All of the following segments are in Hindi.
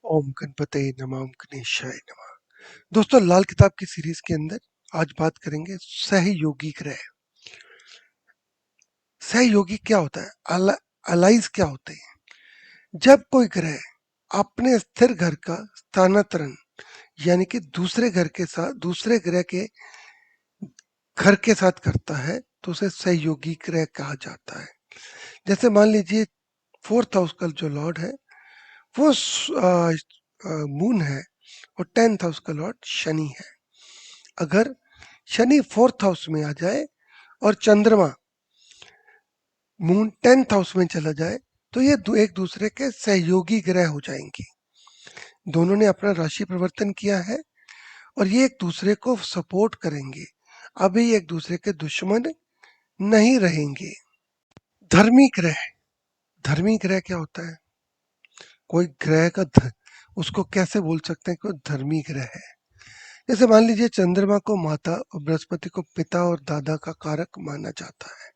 ओम गणपते नमः ओम गणेशाय नमः। दोस्तों, लाल किताब की सीरीज के अंदर आज बात करेंगे सहयोगी ग्रह। सहयोगी क्या होता है? अलाइज क्या होते हैं? जब कोई ग्रह अपने स्थिर घर का स्थानांतरण यानी कि दूसरे ग्रह के घर के साथ करता है तो उसे सहयोगी ग्रह कहा जाता है। जैसे मान लीजिए फोर्थ हाउस का जो लॉर्ड है वो मून है और 10th हाउस का लॉर्ड शनि है। अगर शनि फोर्थ हाउस में आ जाए और चंद्रमा मून 10th हाउस में चला जाए तो ये एक दूसरे के सहयोगी ग्रह हो जाएंगे। दोनों ने अपना राशि परिवर्तन किया है और ये एक दूसरे को सपोर्ट करेंगे। अभी एक दूसरे के दुश्मन नहीं रहेंगे। धर्मी ग्रह। धर्मी ग्रह क्या होता है? कोई ग्रह का उसको कैसे बोल सकते हैं कि वो धर्मी ग्रह है? जैसे मान लीजिए चंद्रमा को माता और बृहस्पति को पिता और दादा का कारक माना जाता है।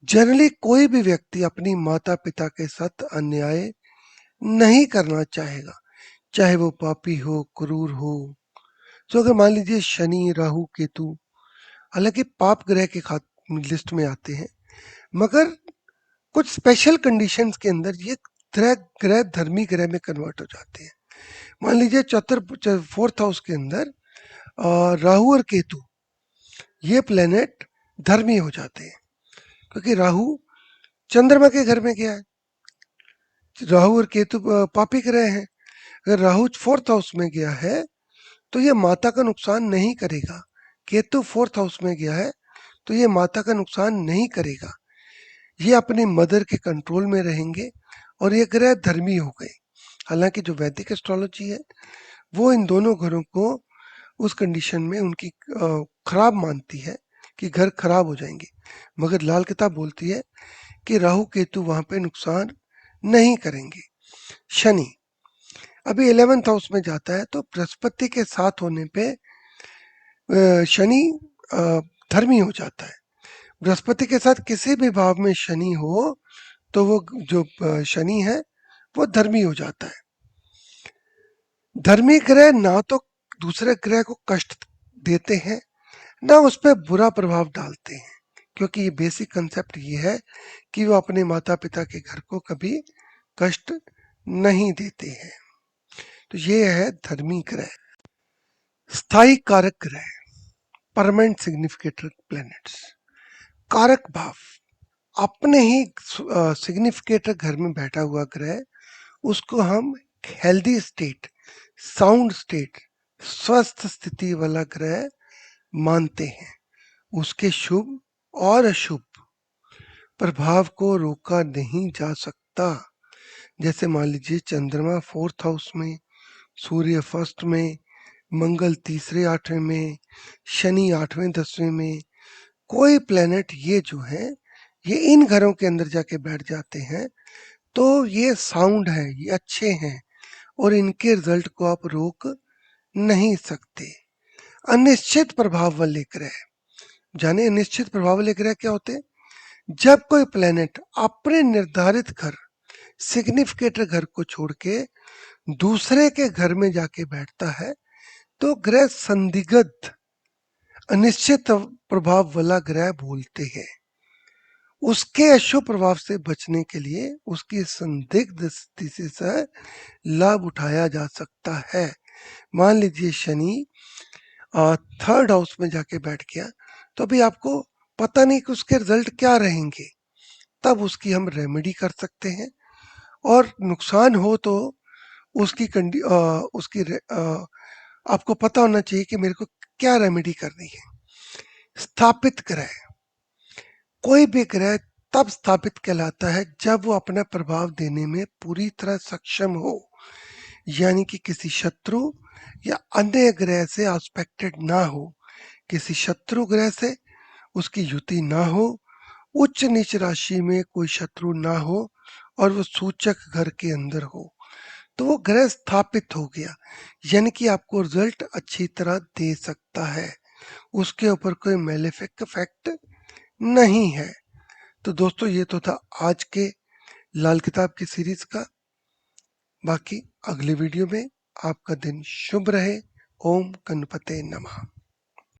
जनरली कोई भी व्यक्ति अपनी माता पिता के साथ अन्याय नहीं करना चाहेगा, चाहे वो पापी हो, क्रूर हो। तो अगर मान लीजिए शनि, राहु, केतु हालांकि पाप ग्रह के लिस्ट में आते हैं, मगर कुछ स्पेशल कंडीशंस के अंदर ये ग्रह ग्रह धर्मी ग्रह में कन्वर्ट हो जाते हैं। मान लीजिए फोर्थ हाउस के अंदर राहु और केतु ये प्लेनेट धर्मी हो जाते हैं, क्योंकि राहु चंद्रमा के घर में गया है। राहु और केतु पापी ग्रह हैं। अगर राहु फोर्थ हाउस में गया है तो ये माता का नुकसान नहीं करेगा। केतु फोर्थ हाउस में गया है तो ये माता का नुकसान नहीं करेगा। ये अपनी मदर के कंट्रोल में रहेंगे और ये ग्रह धर्मी हो गए। हालांकि जो वैदिक एस्ट्रोलॉजी है वो इन दोनों घरों को उस कंडीशन में उनकी खराब मानती है कि घर खराब हो जाएंगे, मगर लाल किताब बोलती है कि राहु केतु वहां पे नुकसान नहीं करेंगे। शनि अभी 11th हाउस में जाता है तो बृहस्पति के साथ होने पे शनि धर्मी हो जाता है। बृहस्पति के साथ किसी भी भाव में शनि हो तो वो जो शनि है वो धर्मी हो जाता है। धर्मी ग्रह ना तो दूसरे ग्रह को कष्ट देते हैं ना उस पर बुरा प्रभाव डालते हैं, क्योंकि ये बेसिक कंसेप्ट ये है कि वो अपने माता पिता के घर को कभी कष्ट नहीं देते हैं। तो ये है धर्मी ग्रह। स्थायी कारक ग्रह, परमानेंट सिग्निफिकेटर प्लैनेट्स। कारक भाव अपने ही सिग्निफिकेटर घर में बैठा हुआ ग्रह, उसको हम हेल्दी स्टेट, साउंड स्टेट, स्वस्थ स्थिति वाला ग्रह मानते हैं। उसके शुभ और अशुभ प्रभाव को रोका नहीं जा सकता। जैसे मान लीजिए चंद्रमा फोर्थ हाउस में, सूर्य फर्स्ट में, मंगल तीसरे आठवें में, शनि आठवें 10वें में, कोई प्लेनेट ये जो है ये इन घरों के अंदर जाके बैठ जाते हैं तो ये साउंड है, ये अच्छे हैं और इनके रिजल्ट को आप रोक नहीं सकते। अनिश्चित प्रभाव वाले ग्रह, जाने अनिश्चित प्रभाव वाले ग्रह क्या होते हैं? जब कोई प्लेनेट अपने निर्धारित घर, सिग्निफिकेटर घर को छोड़ के दूसरे के घर में जाके बैठता है तो ग्रह संदिग्ध, अनिश्चित प्रभाव वाला ग्रह बोलते हैं। उसके अशुभ प्रभाव से बचने के लिए उसकी संदिग्ध स्थिति से लाभ उठाया जा सकता है। मान लीजिए शनि थर्ड हाउस में जाके बैठ गया तो अभी आपको पता नहीं कि उसके रिजल्ट क्या रहेंगे, तब उसकी हम रेमेडी कर सकते हैं। और नुकसान हो तो आपको पता होना चाहिए कि मेरे को क्या रेमेडी करनी है। स्थापित ग्रह, कोई भी ग्रह तब स्थापित कहलाता है जब वो अपना प्रभाव देने में पूरी तरह सक्षम हो, यानी कि किसी शत्रु या अन्य ग्रह से आस्पेक्टेड ना हो, किसी शत्रु ग्रह से उसकी युति ना हो, उच्च नीच राशि में कोई शत्रु ना हो और वो सूचक घर के अंदर हो, तो वो ग्रह स्थापित हो गया, यानी कि आपको रिजल्ट अच्छी तरह दे सकता है। उसके ऊपर कोई मेलेफिक इफेक्ट नहीं है। तो दोस्तों, ये तो था आज के लाल किताब की सीरीज का बाकी अगली वीडियो में आपका दिन शुभ रहे। ओम गणपते नमः।